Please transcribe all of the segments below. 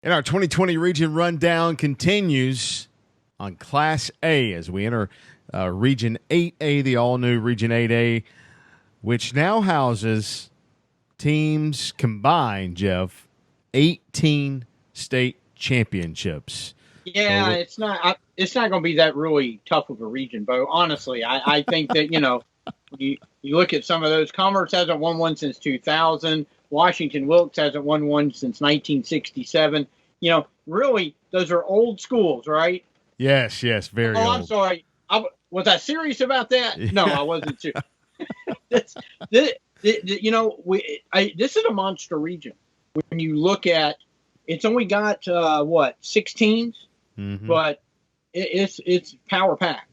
And our 2020 region rundown continues on Class A as we enter Region 8A, the all-new Region 8A, which now houses teams combined, Jeff, 18 state championships. Yeah, it's not going to be that really tough of a region, Bo. Honestly, I think that, you look at some of those. Commerce hasn't won one since 2000. Washington-Wilkes hasn't won one since 1967. Really, those are old schools, right? Yes, very old. I'm sorry. Was I serious about that? No, I wasn't serious. This is a monster region. When you look at, it's only got 6 teams, but it's power packed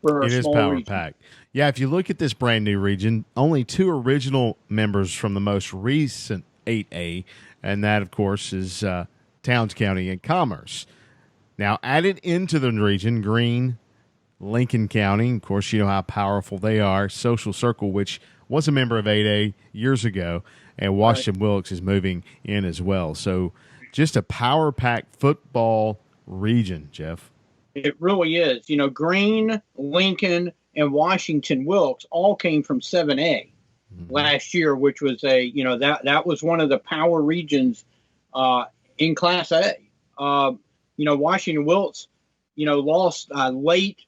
for a small region. It is power packed. Yeah, if you look at this brand new region, only 2 original members from the most recent 8A, and that, of course, is Towns County and Commerce. Now, added into the region, Greene, Lincoln County, of course, you know how powerful they are. Socal Circle, which was a member of 8A years ago, and Washington-Wilkes is moving in as well. So just a power-packed football region, Jeff. It really is. Greene, Lincoln, and Washington-Wilkes all came from 7A last year, which was that was one of the power regions in Class A. Washington-Wilkes, lost late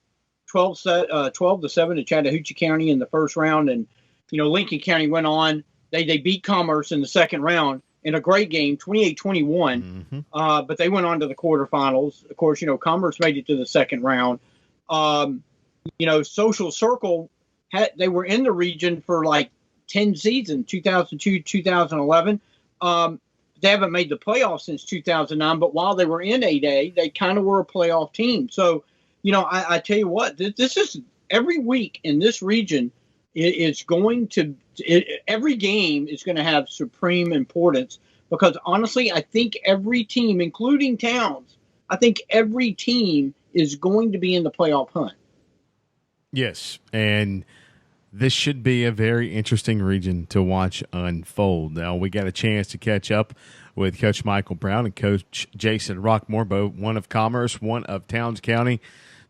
12-7 to Chattahoochee County in the first round, and Lincoln County went on. They beat Commerce in the second round in a great game, 28-21. But they went on to the quarterfinals. Of course, Commerce made it to the second round. Socal Circle they were in the region for like 10 seasons, 2002, 2011. They haven't made the playoffs since 2009, but while they were in 8A, they kind of were a playoff team. So, I tell you what, this is every week in this region. Every game is going to have supreme importance because honestly, I think every team, including Towns, every team is going to be in the playoff hunt. Yes, and this should be a very interesting region to watch unfold. Now, we got a chance to catch up with Coach Michael Brown and Coach Jason Rockmore, both one of Commerce, one of Towns County.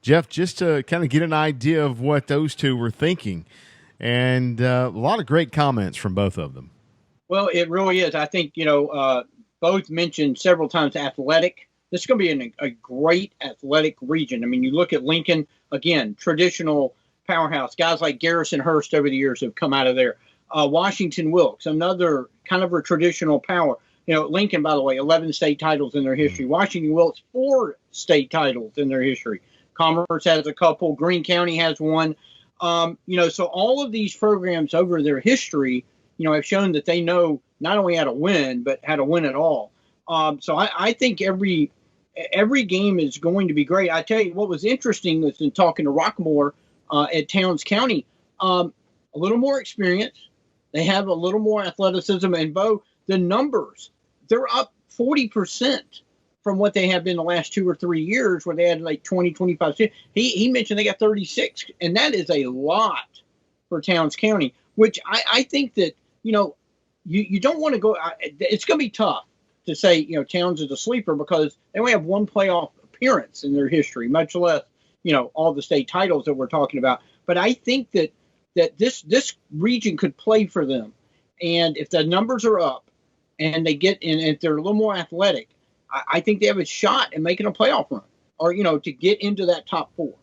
Jeff, just to kind of get an idea of what those two were thinking, and a lot of great comments from both of them. Well, it really is. I think, both mentioned several times athletic. This is going to be a great athletic region. I mean, you look at Lincoln, again, traditional powerhouse. Guys like Garrison Hurst over the years have come out of there. Washington-Wilkes, another kind of a traditional power. Lincoln, by the way, 11 state titles in their history. Washington-Wilkes, 4 state titles in their history. Commerce has a couple. Greene County has one. So all of these programs over their history, have shown that they know not only how to win, but how to win it all. So I think every game is going to be great. I tell you what was interesting was in talking to Rockmore at Towns County, a little more experience. They have a little more athleticism. And, Bo, the numbers, they're up 40% from what they have been the last 2 or 3 years where they had like 20, 25. He mentioned they got 36, and that is a lot for Towns County, which I think that, you don't want to go. It's going to be tough to say, Towns is a sleeper because they only have one playoff appearance in their history, much less, all the state titles that we're talking about. But I think that this region could play for them. And if the numbers are up and they get in, if they're a little more athletic, I think they have a shot at making a playoff run or, to get into that top 4.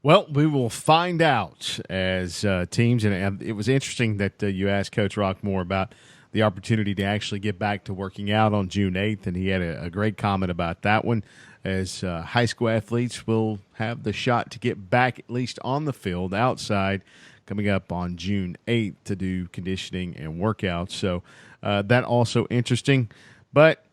Well, we will find out as teams. And it was interesting that you asked Coach Rockmore about the opportunity to actually get back to working out on June 8th, and he had a great comment about that one, as high school athletes will have the shot to get back at least on the field outside coming up on June 8th to do conditioning and workouts. So that also interesting. But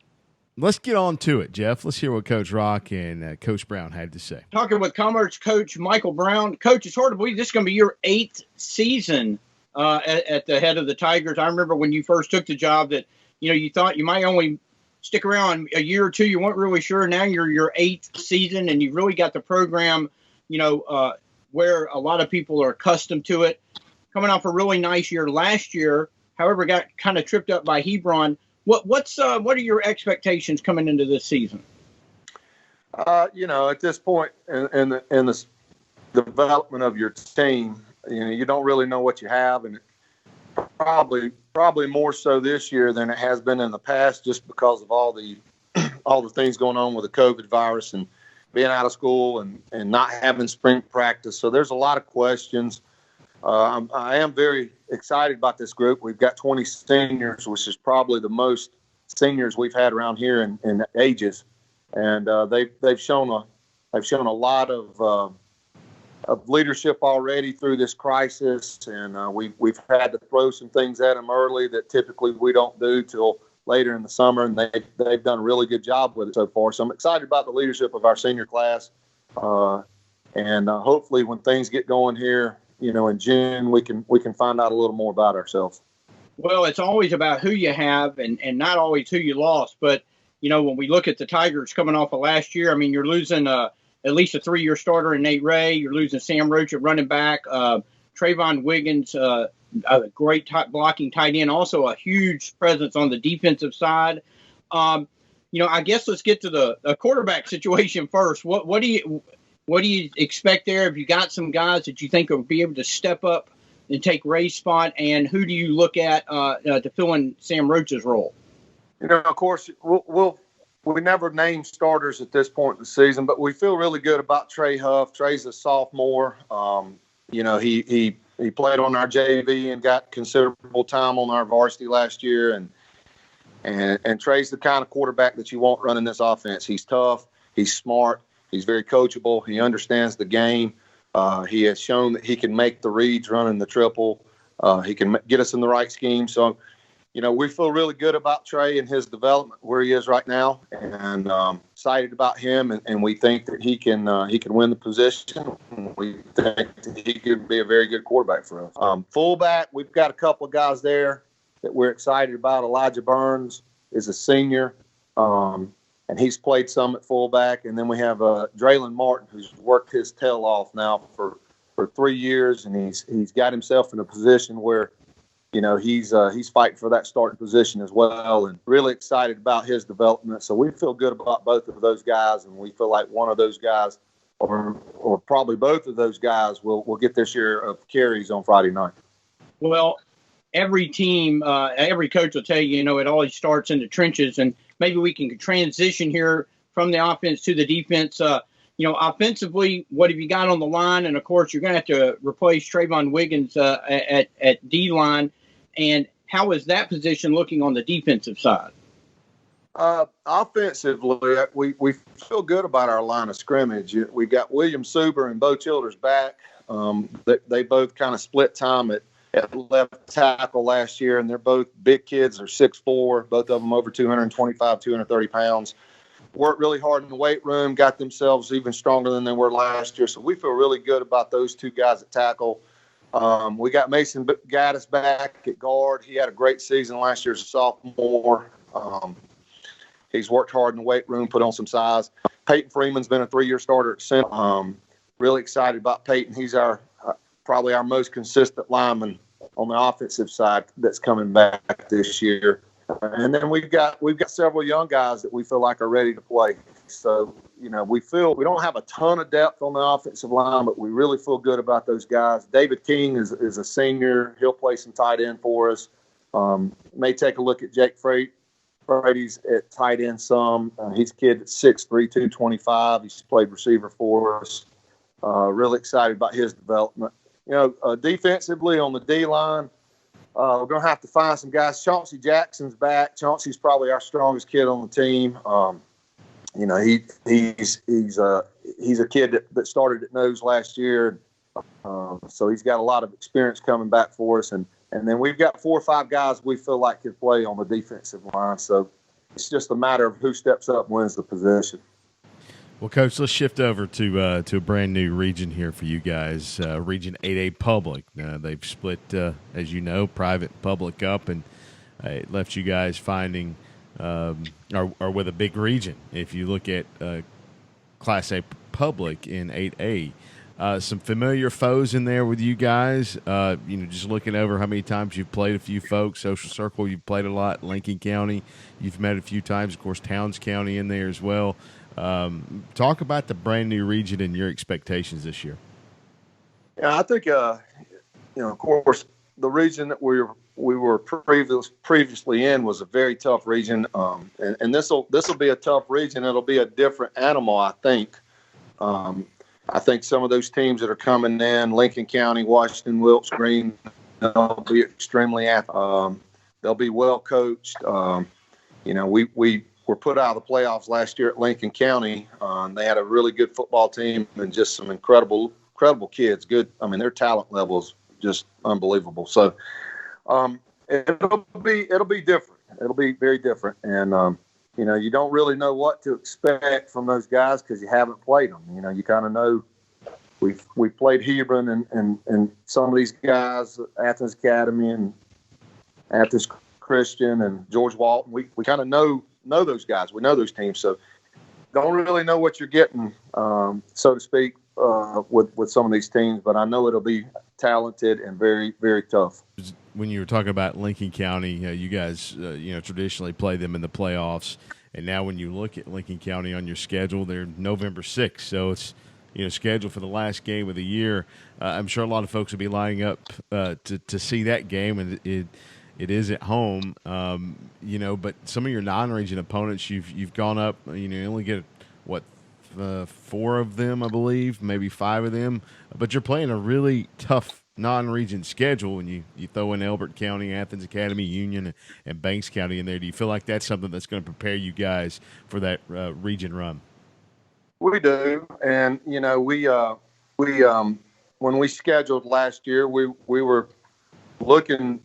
let's get on to it, Jeff. Let's hear what Coach Rock and Coach Brown had to say. Talking with Commerce Coach Michael Brown. Coach, it's hard to believe this is going to be your 8th season at the head of the Tigers. I remember when you first took the job that, you thought you might only stick around a year or two. You weren't really sure. Now you're your 8th season, and you've really got the program, where a lot of people are accustomed to it. Coming off a really nice year last year, however, got kind of tripped up by Hebron. What are your expectations coming into this season? At this point in the development of your team, you don't really know what you have, and probably more so this year than it has been in the past, just because of all the things going on with the COVID virus and being out of school and not having spring practice. So there's a lot of questions. I am very excited about this group. We've got 20 seniors, which is probably the most seniors we've had around here in ages, and they've shown a lot of leadership already through this crisis, and we've had to throw some things at them early that typically we don't do till later in the summer, and they've done a really good job with it so far. So I'm excited about the leadership of our senior class, and hopefully when things get going here, in June, we can find out a little more about ourselves. Well, it's always about who you have and not always who you lost. But, when we look at the Tigers coming off of last year, I mean, you're losing at least a 3-year starter in Nate Ray. You're losing Sam Roach at running back. Trayvon Wiggins, a great blocking tight end, also a huge presence on the defensive side. I guess let's get to the quarterback situation first. What do you expect there? Have you got some guys that you think will be able to step up and take Ray's spot, and who do you look at to fill in Sam Roach's role? Of course, we never name starters at this point in the season, but we feel really good about Trey Huff. Trey's a sophomore. He played on our JV and got considerable time on our varsity last year, and Trey's the kind of quarterback that you want running this offense. He's tough. He's smart. He's very coachable. He understands the game. He has shown that he can make the reads running the triple. He can get us in the right scheme. So, we feel really good about Trey and his development where he is right now, and excited about him. And we think that he can win the position. We think that he could be a very good quarterback for us. Fullback, we've got a couple of guys there that we're excited about. Elijah Burns is a senior. And he's played some at fullback. And then we have Draylon Martin, who's worked his tail off now for 3 years, and he's got himself in a position where, he's fighting for that starting position as well, and really excited about his development. So we feel good about both of those guys, and we feel like one of those guys, or probably both of those guys, will get their share of carries on Friday night. Well, every team, every coach will tell you, it always starts in the trenches, and maybe we can transition here from the offense to the defense. Offensively, what have you got on the line? And, of course, you're going to have to replace Trayvon Wiggins at D-line. And how is that position looking on the defensive side? Offensively, we feel good about our line of scrimmage. We've got William Suber and Bo Childers back. They both kind of split time at left tackle last year, and they're both big kids. They're 6'4", both of them over 225, 230 pounds. Worked really hard in the weight room, got themselves even stronger than they were last year. So we feel really good about those two guys at tackle. We got Mason Gaddis back at guard. He had a great season last year as a sophomore. He's worked hard in the weight room, put on some size. Peyton Freeman's been a 3-year starter at center. Really excited about Peyton. He's probably our most consistent lineman on the offensive side that's coming back this year. And then we've got several young guys that we feel like are ready to play. So, we feel we don't have a ton of depth on the offensive line, but we really feel good about those guys. David King is a senior. He'll play some tight end for us. May take a look at Jake Frady's at tight end some. He's a kid that's 6'3", 225. He's played receiver for us. Really excited about his development. Defensively on the D-line, we're going to have to find some guys. Chauncey Jackson's back. Chauncey's probably our strongest kid on the team. He's a kid that started at nose last year. So he's got a lot of experience coming back for us. And then we've got 4 or 5 guys we feel like could play on the defensive line. So it's just a matter of who steps up and wins the position. Well, Coach, let's shift over to a brand new region here for you guys, Region 8A Public. They've split, as you know, private and public up, and it left you guys finding or with a big region. If you look at Class A Public in 8A, Some familiar foes in there with you guys. Just looking over how many times you've played a few folks. Socal Circle, you've played a lot. Lincoln County, you've met a few times. Of course, Towns County in there as well. Talk about the brand new region and your expectations this year. Yeah, I think of course, the region that we were previously in was a very tough region, and this will be a tough region. It'll be a different animal, I think. I think some of those teams that are coming in, Lincoln County, Washington-Wilkes, Greene, they'll be extremely athletic. They'll be well coached. We were put out of the playoffs last year at Lincoln County. They had a really good football team and just some incredible kids. Good. I mean, their talent level is just unbelievable. So it'll be different. It'll be very different. And you don't really know what to expect from those guys because you haven't played them. You kind of know. We played Hebron and some of these guys, Athens Academy and Athens Christian and George Walton. We kind of know those guys. We know those teams. So don't really know what you're getting, so to speak, with some of these teams. But I know it'll be talented and very, very tough. When you were talking about Lincoln County, you guys, traditionally play them in the playoffs. And now when you look at Lincoln County on your schedule, they're November 6th. So it's, scheduled for the last game of the year. I'm sure a lot of folks will be lining up to see that game, and it is at home. But some of your non-region opponents, you've gone up. You only get what 4 of them, I believe, maybe 5 of them. But you're playing a really tough non-region schedule when you throw in Elbert County, Athens Academy, Union, and Banks County in there. Do you feel like that's something that's going to prepare you guys for that region run? We do, and we when we scheduled last year, we were looking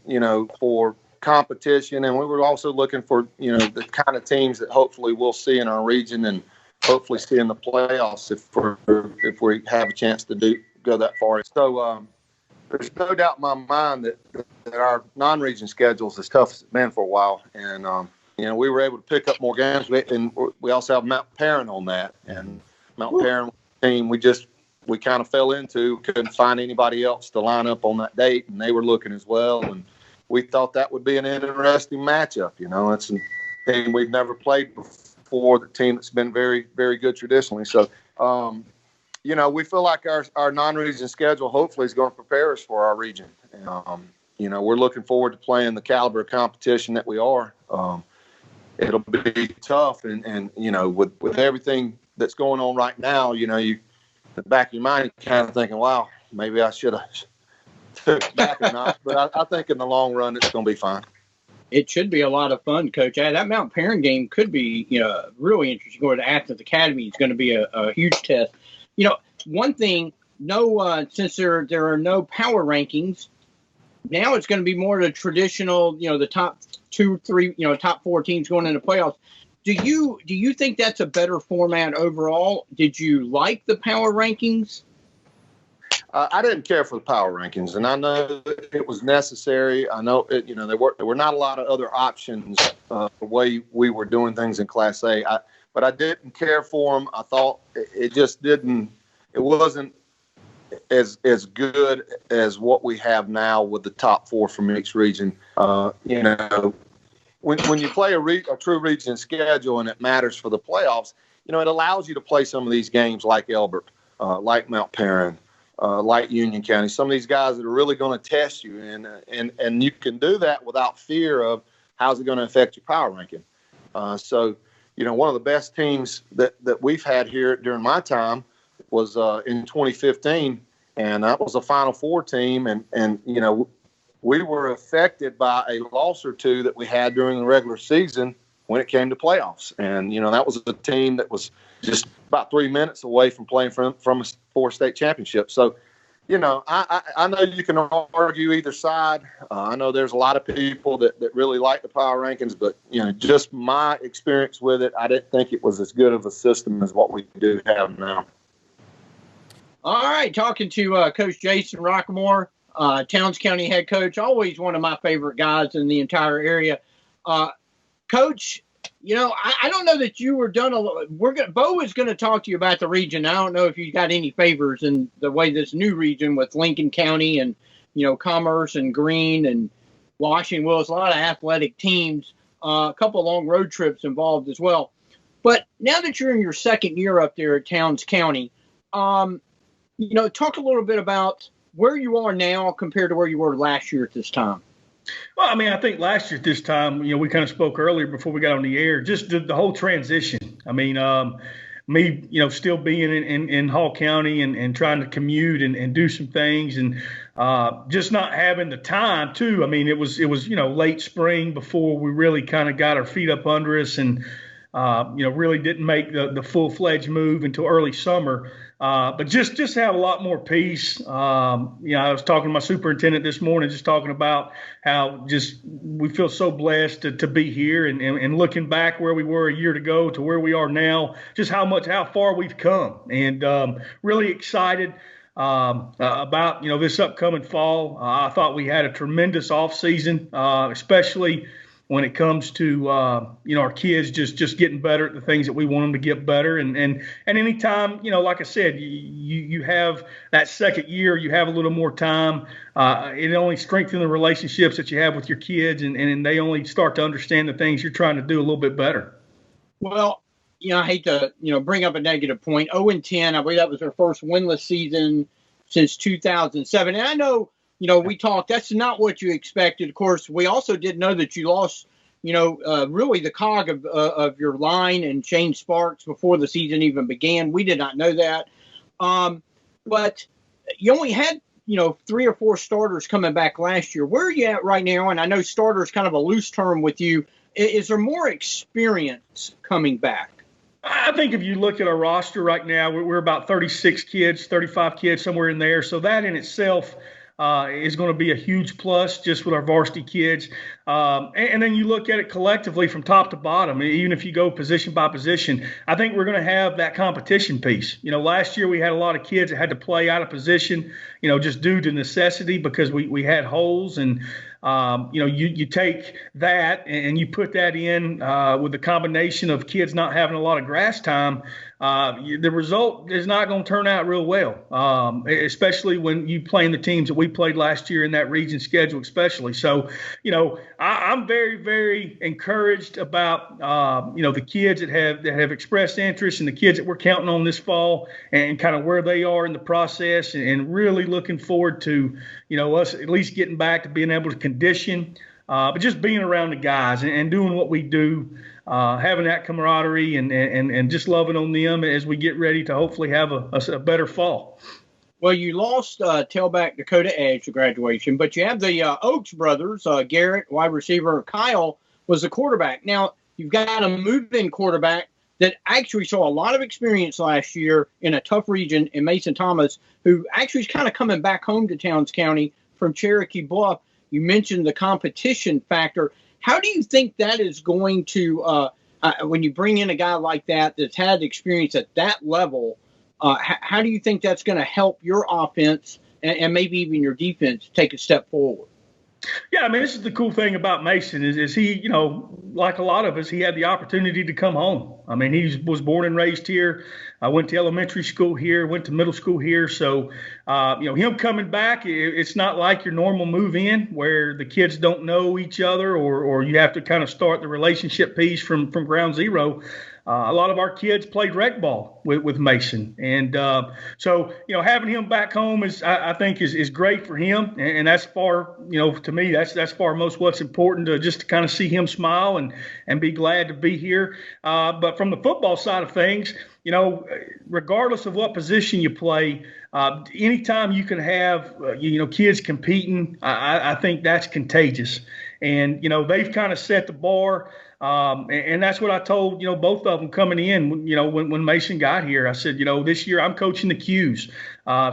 for competition, and we were also looking for the kind of teams that hopefully we'll see in our region and hopefully see in the playoffs if we have a chance to go that far. So there's no doubt in my mind that our non-region schedule is as tough as it's been for a while, and we were able to pick up more games, and we also have Mount Perrin on that. And Mount Perrin team, we kind of fell into. Couldn't find anybody else to line up on that date, and they were looking as well. And we thought that would be an interesting matchup. It's a team we've never played before, the team that's been very, very good traditionally. So, we feel like our non-region schedule hopefully is going to prepare us for our region. And, we're looking forward to playing the caliber of competition that we are. It'll be tough, and with everything that's going on right now, you in the back of your mind, you're kind of thinking, wow, maybe I should have took it back or not. But I think in the long run, it's going to be fine. It should be a lot of fun, Coach. That Mount Perrin game could be, really interesting. Going to Athens Academy is going to be a huge test. One thing, since there are no power rankings, now it's going to be more the traditional, the top 2, 3, top 4 teams going into playoffs. Do you think that's a better format overall? Did you like the power rankings? I didn't care for the power rankings, and I know it was necessary. I know there were not a lot of other options the way we were doing things in Class A. But I didn't care for them. I thought it just didn't. It wasn't as good as what we have now with the top 4 from each region. When you play a true region schedule and it matters for the playoffs, it allows you to play some of these games like Elbert, like Mount Perrin, like Union County. Some of these guys that are really going to test you, and you can do that without fear of how's it going to affect your power ranking. So one of the best teams that we've had here during my time was in 2015, and that was a Final Four team, and we were affected by a loss or two that we had during the regular season when it came to playoffs. And, that was a team that was just about 3 minutes away from playing from a 4-state championship. So, I know you can argue either side. I know there's a lot of people that really like the power rankings, but, just my experience with it, I didn't think it was as good of a system as what we do have now. All right, talking to Coach Jason Rockmore, Towns County head coach, always one of my favorite guys in the entire area. Coach, I don't know that you were done. Bo is going to talk to you about the region. I don't know if you got any favors in the way this new region with Lincoln County and, Commerce and Greene and Washington-Wilkes, a lot of athletic teams, a couple of long road trips involved as well. But now that you're in your second year up there at Towns County, talk a little bit about where you are now compared to where you were last year at this time. Well, I think last year at this time, we kind of spoke earlier before we got on the air, just the whole transition. Me, still being in Hall County and trying to commute and do some things and just not having the time too. It was late spring before we really kind of got our feet up under us and really didn't make the full-fledged move until early summer. But just have a lot more peace. I was talking to my superintendent this morning, just talking about how just we feel so blessed to be here and looking back where we were a year ago to where we are now, just how far we've come, and really excited about this upcoming fall. I thought we had a tremendous off season, especially when it comes to our kids just getting better at the things that we want them to get better, and anytime like I said, you have that second year, you have a little more time. It only strengthens the relationships that you have with your kids, and they only start to understand the things you're trying to do a little bit better. Well, I hate to bring up a negative point. 0-10, I believe that was their first winless season since 2007, and I know. We talked, that's not what you expected. Of course, we also did know that you lost, really the cog of your line and Shane Sparks before the season even began. We did not know that. But you only had, 3 or 4 starters coming back last year. Where are you at right now? And I know starter is kind of a loose term with you. Is there more experience coming back? I think if you look at our roster right now, we're about 36 kids, 35 kids, somewhere in there. So that in itself is going to be a huge plus just with our varsity kids. And then you look at it collectively from top to bottom, even if you go position by position, I think we're going to have that competition piece. Last year we had a lot of kids that had to play out of position, just due to necessity because we had holes. And you take that and you put that in with the combination of kids not having a lot of grass time. The result is not going to turn out real well, especially when you play in the teams that we played last year in that region schedule, especially. So, I'm very, very encouraged about, the kids that have expressed interest and the kids that we're counting on this fall and kind of where they are in the process, and really looking forward to, us at least getting back to being able to condition, but just being around the guys and doing what we do. Having that camaraderie and just loving on them as we get ready to hopefully have a better fall. Well, you lost tailback Dakota Edge to graduation, but you have the Oaks brothers, Garrett, wide receiver, Kyle was the quarterback. Now, you've got a move-in quarterback that actually saw a lot of experience last year in a tough region in Mason Thomas, who actually is kind of coming back home to Towns County from Cherokee Bluff. You mentioned the competition factor. How do you think that is going to, when you bring in a guy like that that's had experience at that level, how do you think that's going to help your offense and maybe even your defense take a step forward? Yeah, this is the cool thing about Mason is he, like a lot of us, he had the opportunity to come home. He was born and raised here. I went to elementary school here, went to middle school here. So, him coming back, it's not like your normal move in where the kids don't know each other or you have to kind of start the relationship piece from ground zero. A lot of our kids played rec ball with Mason. And so, having him back home I think is great for him. And that's far, to me, that's far most what's important, to just to kind of see him smile and be glad to be here. But from the football side of things, regardless of what position you play, anytime you can have, kids competing, I think that's contagious. And, they've kind of set the bar. And that's what I told, both of them coming in, when Mason got here. I said, this year I'm coaching the Qs.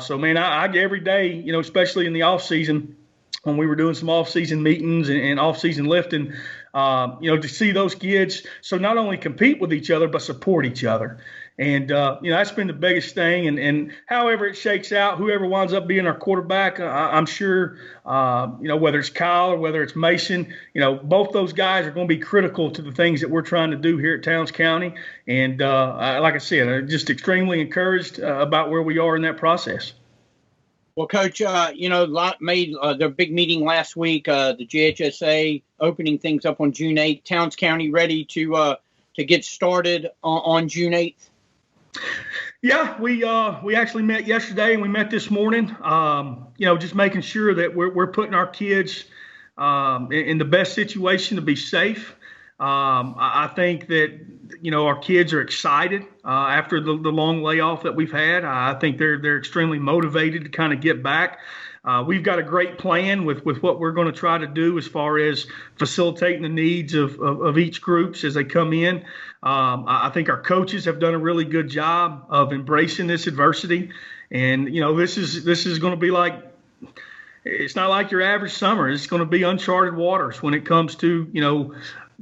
So, man, I every day, especially in the off season, when we were doing some off-season meetings and off-season lifting, to see those kids so not only compete with each other but support each other. And that's been the biggest thing. And however it shakes out, whoever winds up being our quarterback, I'm sure, whether it's Kyle or whether it's Mason, both those guys are going to be critical to the things that we're trying to do here at Towns County. And like I said, I'm just extremely encouraged about where we are in that process. Well, Coach, made their big meeting last week, the JHSA opening things up on June 8th. Towns County ready to get started on June 8th? Yeah, we actually met yesterday and we met this morning. Just making sure that we're putting our kids in the best situation to be safe. I think that our kids are excited after the long layoff that we've had. I think they're extremely motivated to kind of get back. We've got a great plan with what we're going to try to do as far as facilitating the needs of each groups as they come in. I think our coaches have done a really good job of embracing this adversity. And, this is going to be it's not like your average summer. It's going to be uncharted waters when it comes to,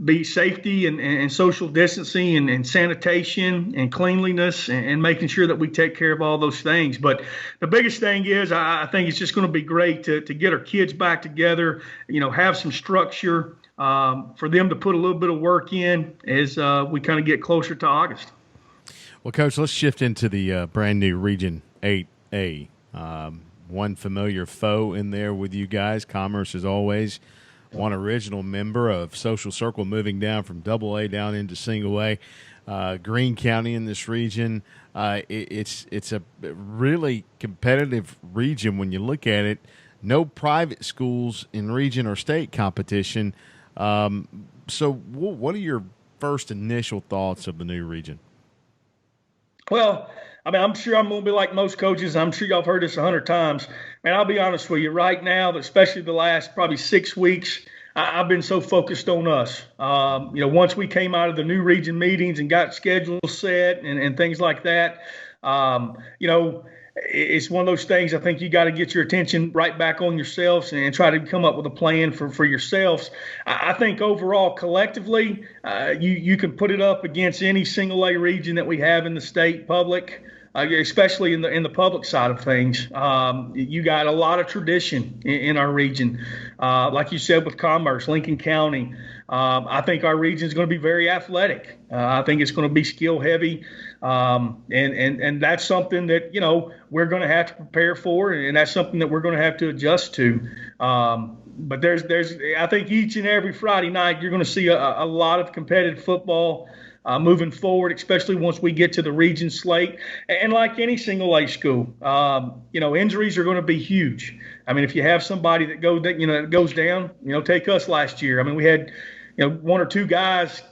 be safety and social distancing and sanitation and cleanliness and making sure that we take care of all those things. But the biggest thing is I think it's just going to be great to get our kids back together, have some structure for them to put a little bit of work in as we kind of get closer to August. Well, Coach, let's shift into the brand new Region 8A. One familiar foe in there with you guys, Commerce as always. One original member of Socal Circle moving down from AA down into single A. Greene County in this region. It's a really competitive region when you look at it. No private schools in region or state competition. So what are your first initial thoughts of the new region? Well, I'm sure I'm going to be like most coaches. I'm sure y'all have heard this 100 times. Man, I'll be honest with you. Right now, especially the last probably 6 weeks, I've been so focused on us. Once we came out of the new region meetings and got schedules set and things like that, it's one of those things. I think you got to get your attention right back on yourselves and try to come up with a plan for yourselves. I think overall, collectively, you can put it up against any single A region that we have in the state public. Especially in the public side of things. You got a lot of tradition in our region. Like you said with Commerce, Lincoln County, I think our region is going to be very athletic. I think it's going to be skill heavy. And that's something that, we're going to have to prepare for, and that's something that we're going to have to adjust to. But I think each and every Friday night, you're going to see a lot of competitive football moving forward, especially once we get to the region slate. And like any single A school, injuries are going to be huge. If you have somebody that goes down, take us last year. We had, one or two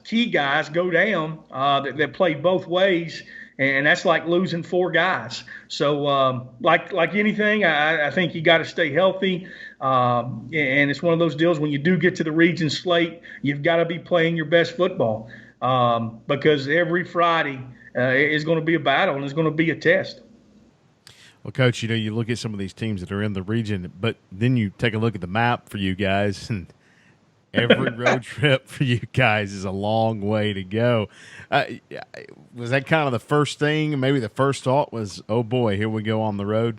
key guys go down that played both ways, and that's like losing 4 guys. So like anything, I think you got to stay healthy. And it's one of those deals when you do get to the region slate, you've got to be playing your best football. Because every Friday is going to be a battle and it's going to be a test. Well, Coach, you look at some of these teams that are in the region, but then you take a look at the map for you guys, and every road trip for you guys is a long way to go. Was that kind of the first thing? Maybe the first thought was, oh, boy, here we go on the road?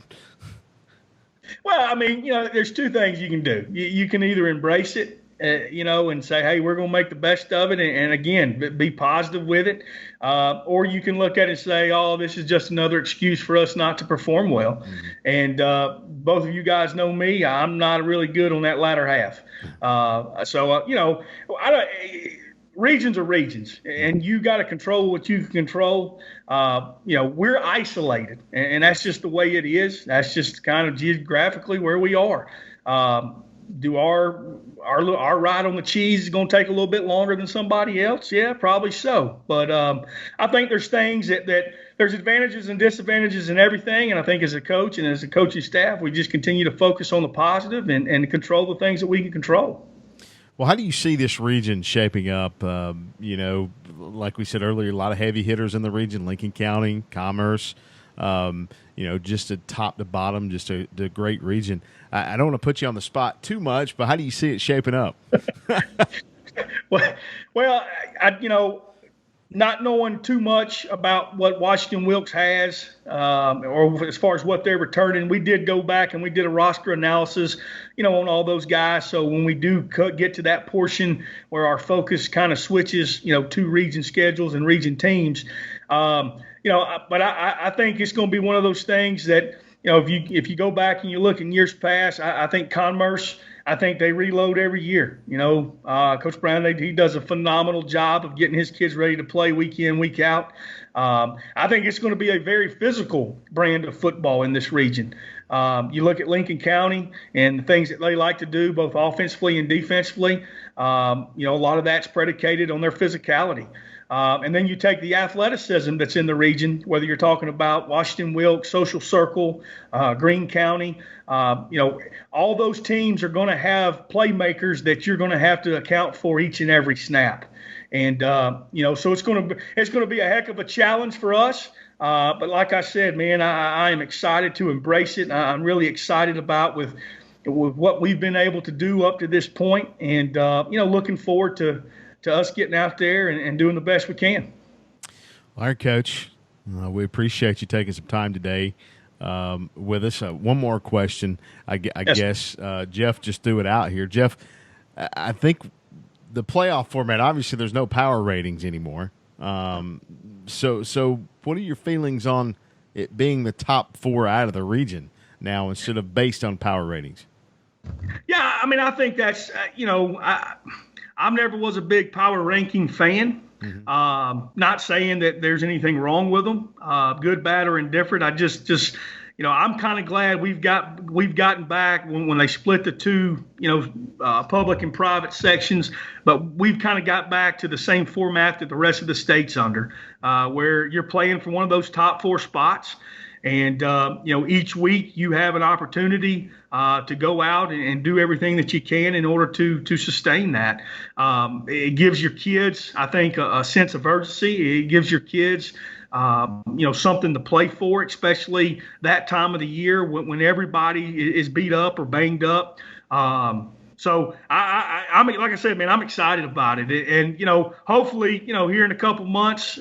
Well, there's 2 things you can do. You can either embrace it, and say, hey, we're going to make the best of it. And again, be positive with it. Or you can look at it and say, oh, this is just another excuse for us not to perform well. Mm-hmm. And both of you guys know me. I'm not really good on that latter half. Regions are regions, and you got to control what you can control. We're isolated, and that's just the way it is. That's just kind of geographically where we are. Do our ride on the cheese is going to take a little bit longer than somebody else? Yeah, probably so. But I think there's things that there's advantages and disadvantages in everything. And I think as a coach and as a coaching staff, we just continue to focus on the positive and control the things that we can control. Well, how do you see this region shaping up? Like we said earlier, a lot of heavy hitters in the region, Lincoln County, Commerce, Just a top to bottom, just a great region. I don't want to put you on the spot too much, but how do you see it shaping up? Well, not knowing too much about what Washington-Wilkes has, or as far as what they're returning, we did go back and we did a roster analysis, on all those guys. So when we do get to that portion where our focus kind of switches, to region schedules and region teams, but I think it's going to be one of those things that, if you go back and you look in years past, I think Commerce, I think they reload every year. Coach Brown, he does a phenomenal job of getting his kids ready to play week in, week out. I think it's going to be a very physical brand of football in this region. You look at Lincoln County and the things that they like to do, both offensively and defensively. A lot of that's predicated on their physicality. And then you take the athleticism that's in the region, whether you're talking about Washington-Wilkes, Socal Circle, Greene County. All those teams are going to have playmakers that you're going to have to account for each and every snap. And, so it's going to be a heck of a challenge for us. But like I said, man, I am excited to embrace it. I'm really excited about with what we've been able to do up to this point, and, looking forward to us getting out there and doing the best we can. All right, Coach. We appreciate you taking some time today with us. One more question. I guess Jeff just threw it out here. Jeff, I think the playoff format, obviously there's no power ratings anymore. So what are your feelings on it being the top 4 out of the region now instead of based on power ratings? Yeah, I think that's, I never was a big power ranking fan. Mm-hmm. Not saying that there's anything wrong with them, good, bad, or indifferent. I just I'm kind of glad we've gotten back when they split the two, public and private sections, but we've kind of got back to the same format that the rest of the state's under, where you're playing for one of those top 4 spots. And, each week you have an opportunity to go out and do everything that you can in order to sustain that. It gives your kids, I think, a sense of urgency. It gives your kids, something to play for, especially that time of the year when everybody is beat up or banged up. So I mean, like I said, man, I'm excited about it. And, hopefully, here in a couple months,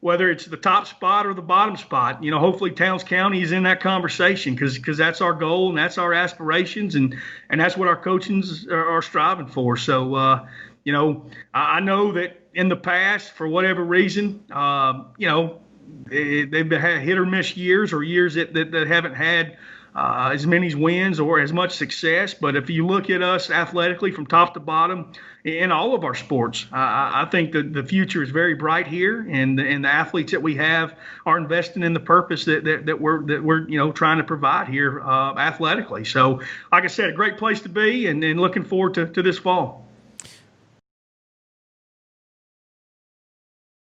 whether it's the top spot or the bottom spot, hopefully Towns County is in that conversation because that's our goal and that's our aspirations and that's what our coaches are striving for. So, I know that in the past, for whatever reason, they've had hit or miss years or years that haven't had as many wins or as much success. But if you look at us athletically from top to bottom in all of our sports, I think that the future is very bright here, and the athletes that we have are investing in the purpose that we're trying to provide here athletically. So, like I said, a great place to be, and looking forward to this fall.